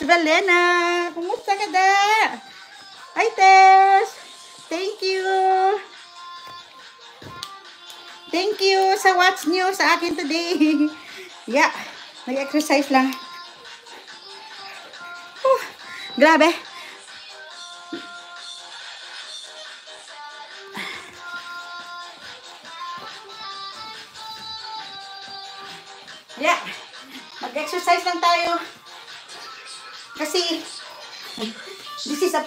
Valena. Kumusta ka da? Hi, Tess. Thank you. Thank you sa what's new sa akin today. Yeah, nag-exercise lang. Grabe. Yeah, mag-exercise lang tayo. Kasi, this is a...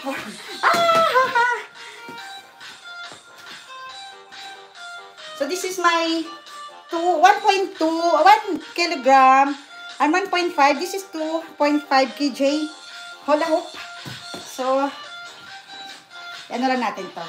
So, this is my 1.2, 1 kilogram, and 1.5. This is 2.5 kg. Hula hoop. So, ano lang natin to.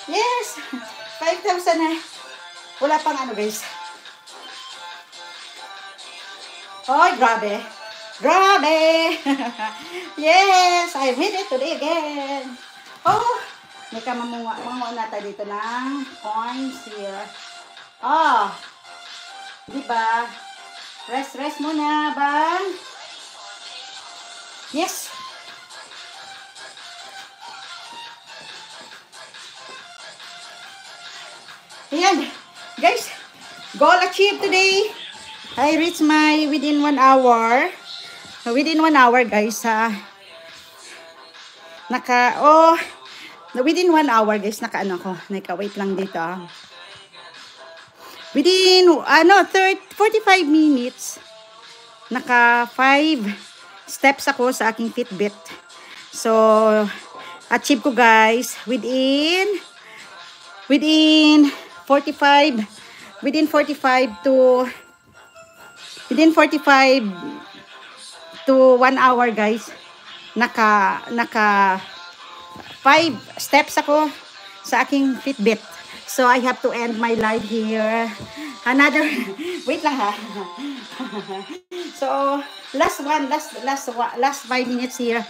Yes! 5,000 na. Wala pang ano, guys. Oh, grabe. Grabe! Yes! I made it today again. Oh! May kamamunga natin dito ng coins here. Oh! Diba? Rest muna, bang? Yes! Ayan, guys, goal achieved today. I reached my within 1 hour. Within 1 hour, guys, within 1 hour, guys, ko, wait lang dito. Within, 45 minutes, 5 steps ako sa aking Fitbit. So, achieve ko, guys, within 45 to 1 hour, guys. 5 steps ako sa aking Fitbit. So I have to end my live here. Wait lang ha. So last 5 minutes here.